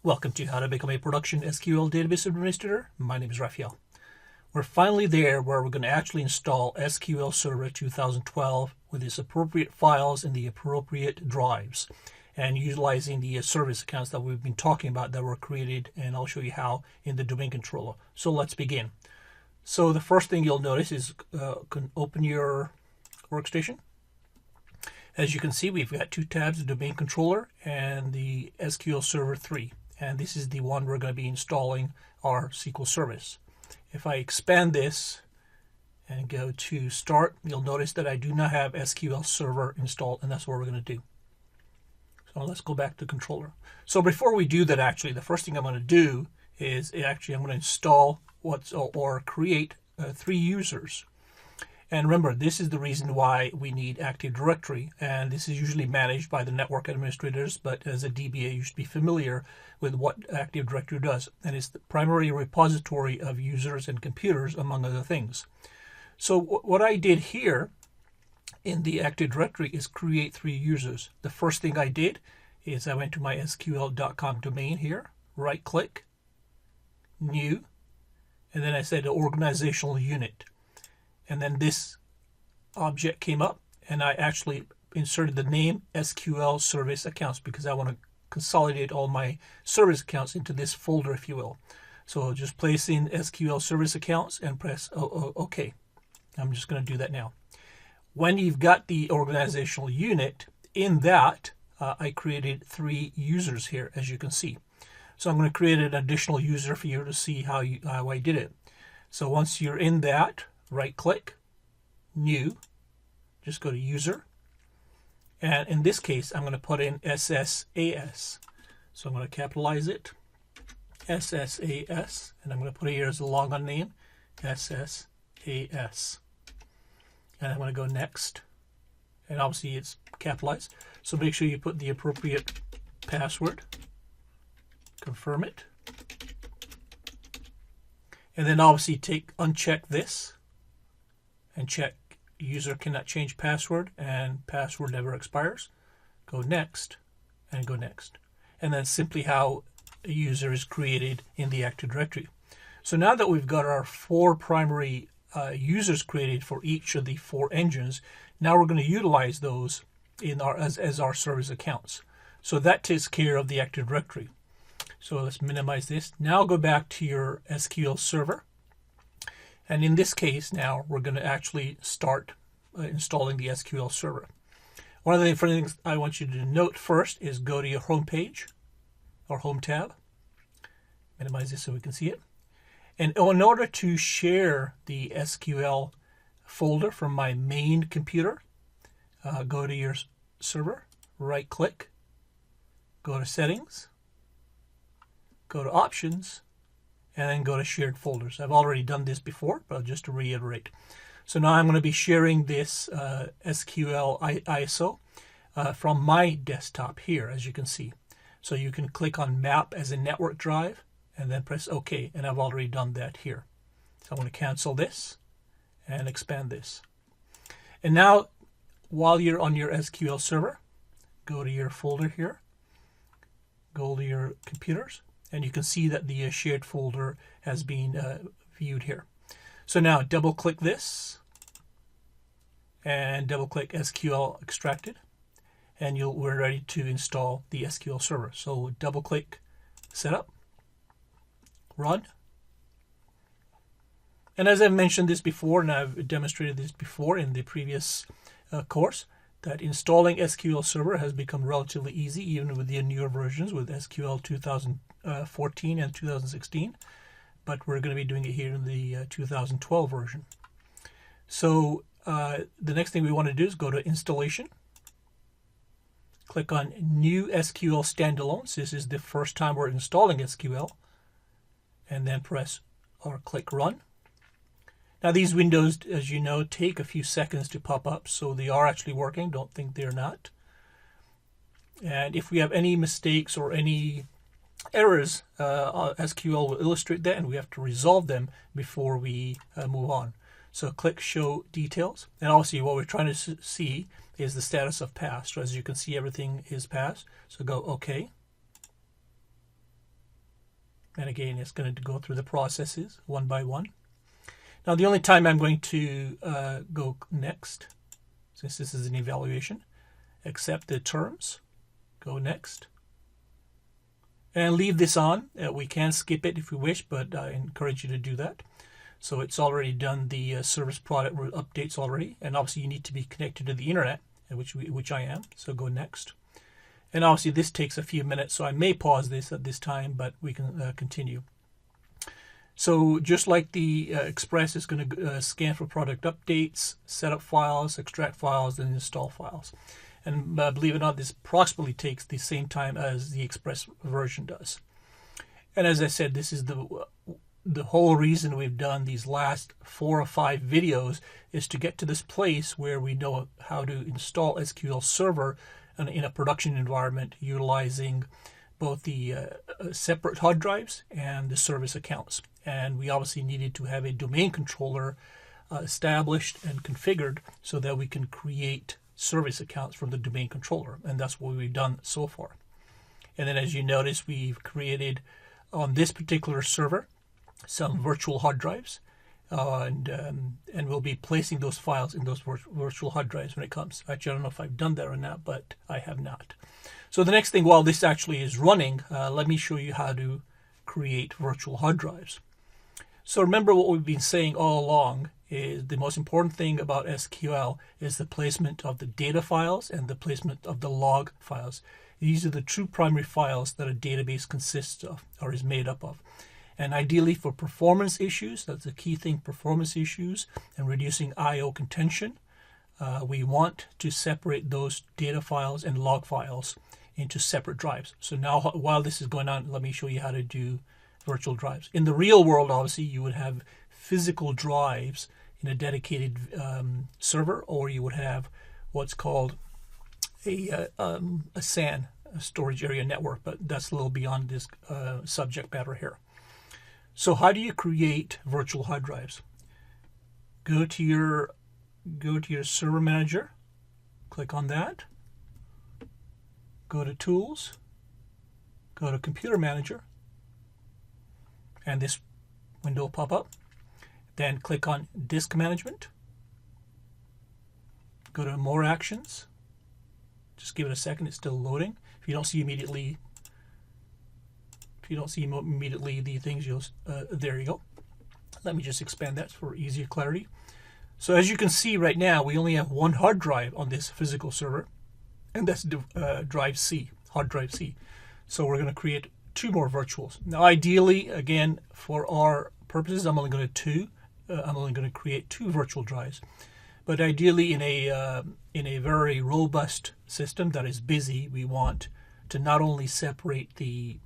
Welcome to How to Become a Production SQL Database Administrator. My name is Raphael. We're finally there where we're going to actually install SQL Server 2012 with its appropriate files in the appropriate drives and utilizing the service accounts that we've been talking about that were created, and I'll show you how in the domain controller. So let's begin. So the first thing you'll notice is open your workstation. As you can see, we've got two tabs, the domain controller and the SQL Server 3. And this is the one we're going to be installing our SQL service. If I expand this and go to Start, you'll notice that I do not have SQL Server installed, and that's what we're going to do. So let's go back to controller. So before we do that, actually, the first thing I'm going to do is I'm going to install or create 3 users. And remember, this is the reason why we need Active Directory, and this is usually managed by the network administrators, but as a DBA, you should be familiar with what Active Directory does, and it's the primary repository of users and computers, among other things. So what I did here in the Active Directory is create 3 users. The first thing I did is I went to my SQL.com domain here, right-click, New, and then I said Organizational Unit. And then this object came up, and I actually inserted the name SQL Service Accounts because I want to consolidate all my service accounts into this folder, if you will. So just place in SQL Service Accounts and press OK. I'm just going to do that now. When you've got the organizational unit, in that I created 3 users here, as you can see. So I'm going to create an additional user for you to see how I did it. So once you're in that, right-click, New, just go to User, and in this case, I'm going to put in SSAS. So I'm going to capitalize it, SSAS, and I'm going to put it here as a logon name, SSAS. And I'm going to go Next, and obviously it's capitalized. So make sure you put the appropriate password, confirm it, and then obviously uncheck this, and check user cannot change password and password never expires. Go Next and go Next. And that's simply how a user is created in the Active Directory. So now that we've got our 4 primary users created for each of the 4 engines, now we're going to utilize those in as our service accounts. So that takes care of the Active Directory. So let's minimize this. Now go back to your SQL Server. And in this case, now we're going to actually start installing the SQL Server. One of the things I want you to note first is go to your home page or home tab. Minimize this so we can see it. And in order to share the SQL folder from my main computer, go to your server, right-click, go to Settings, go to Options, and then go to Shared Folders. I've already done this before, but just to reiterate. So now I'm going to be sharing this SQL ISO from my desktop here, as you can see. So you can click on Map as a network drive, and then press OK, and I've already done that here. So I'm going to cancel this and expand this. And now, while you're on your SQL server, go to your folder here, go to your computers, and you can see that the shared folder has been viewed here. So now double click this and double click SQL extracted, and we're ready to install the SQL server. So double click Setup, Run. And as I've mentioned this before, and I've demonstrated this before in the previous course, that installing SQL Server has become relatively easy, even with the newer versions with SQL 2014 and 2016. But we're going to be doing it here in the 2012 version. So the next thing we want to do is go to Installation. Click on New SQL Standalone. So this is the first time we're installing SQL. And then press or click Run. Now these windows, as you know, take a few seconds to pop up, so they are actually working. Don't think they're not. And if we have any mistakes or any errors, SQL will illustrate that, and we have to resolve them before we move on. So click Show Details, and obviously what we're trying to see is the status of passed. So as you can see, everything is passed. So go OK. And again, it's going to go through the processes one by one. Now, the only time I'm going to go next, since this is an evaluation, accept the terms, go next, and leave this on. We can skip it if we wish, but I encourage you to do that. So it's already done the service product updates already, and obviously you need to be connected to the internet, which I am. So go next. And obviously this takes a few minutes, so I may pause this at this time, but we can continue. So just like the Express is going to scan for product updates, set up files, extract files, and install files. And believe it or not, this approximately takes the same time as the Express version does. And as I said, this is the whole reason we've done these last 4 or 5 videos is to get to this place where we know how to install SQL Server in a production environment utilizing both the separate hard drives and the service accounts. And we obviously needed to have a domain controller established and configured so that we can create service accounts from the domain controller. And that's what we've done so far. And then as you notice, we've created on this particular server some virtual hard drives. And we'll be placing those files in those virtual hard drives when it comes. Actually, I don't know if I've done that or not, but I have not. So the next thing, while this actually is running, let me show you how to create virtual hard drives. So remember what we've been saying all along is the most important thing about SQL is the placement of the data files and the placement of the log files. These are the two primary files that a database consists of or is made up of. And ideally for performance issues, that's the key thing, performance issues and reducing I/O contention, we want to separate those data files and log files into separate drives. So now while this is going on, let me show you how to do virtual drives. In the real world, obviously, you would have physical drives in a dedicated server, or you would have what's called a SAN, a storage area network, but that's a little beyond this subject matter here. So how do you create virtual hard drives? Go to your server manager, click on that, go to tools, go to computer manager, and this window will pop up. Then click on disk management, go to more actions, just give it a second, it's still loading. If you don't see immediately the things, you'll there you go. Let me just expand that for easier clarity. So as you can see right now, we only have one hard drive on this physical server, and that's drive C, hard drive C. So we're going to create 2 more virtuals. Now ideally, again, for our purposes, I'm only going to create 2 virtual drives. But ideally in a very robust system that is busy, we want to not only separate the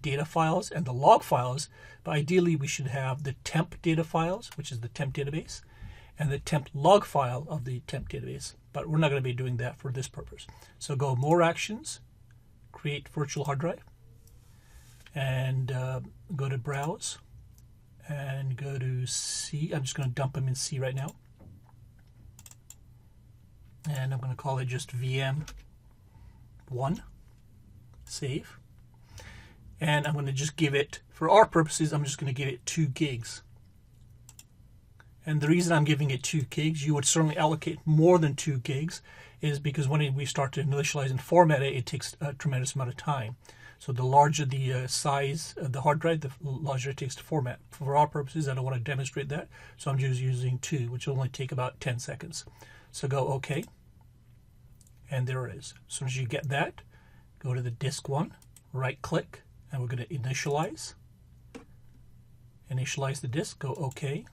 data files and the log files, but ideally we should have the temp data files, which is the temp database, and the temp log file of the temp database. But we're not going to be doing that for this purpose. So go more actions, create virtual hard drive, and go to browse and go to C. I'm just going to dump them in C right now. And I'm going to call it just VM1, save. And I'm going to just give it, for our purposes, I'm just going to give it 2 gigs. And the reason I'm giving it 2 gigs, you would certainly allocate more than 2 gigs, is because when we start to initialize and format it, it takes a tremendous amount of time. So the larger the size of the hard drive, the larger it takes to format. For our purposes, I don't want to demonstrate that, so I'm just using 2, which will only take about 10 seconds. So go OK, and there it is. As soon as you get that, go to the disk one, right-click, and we're going to initialize the disk, go OK.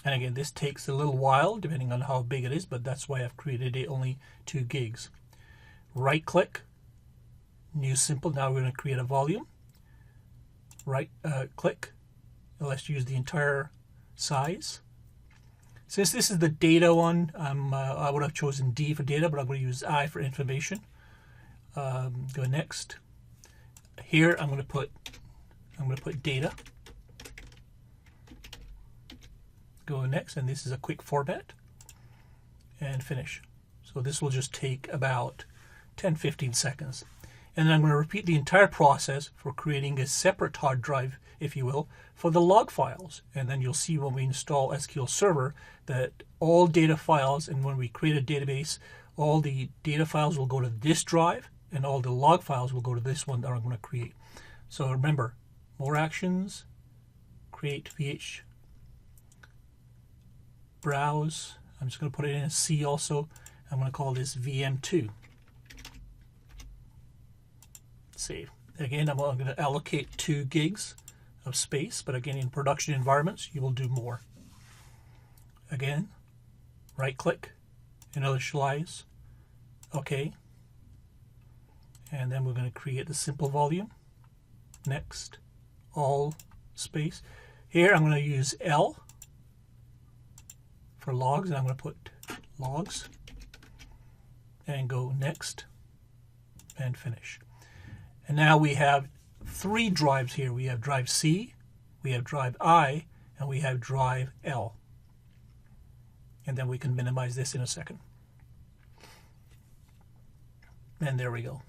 And again, this takes a little while depending on how big it is, but that's why I've created it only 2 gigs. Right click, new simple. Now we're going to create a volume. Right click, let's use the entire size. Since this is the data one, I would have chosen D for data, but I'm going to use I for information. Go next. Here I'm going to put data. Go next, and this is a quick format, and finish. So this will just take about 10-15 seconds. And then I'm going to repeat the entire process for creating a separate hard drive, if you will, for the log files. And then you'll see when we install SQL Server that all data files, and when we create a database, all the data files will go to this drive, and all the log files will go to this one that I'm going to create. So remember, more actions, create VH, browse. I'm just going to put it in a C also. I'm going to call this VM2. Save. Again, I'm going to allocate 2 gigs of space, but again, in production environments, you will do more. Again, right-click, initialize, OK. And then we're going to create the simple volume. Next, all space. Here, I'm going to use L for logs, and I'm going to put logs, and go next, and finish. And now we have 3 drives here. We have drive C, we have drive I, and we have drive L. And then we can minimize this in a second. And there we go.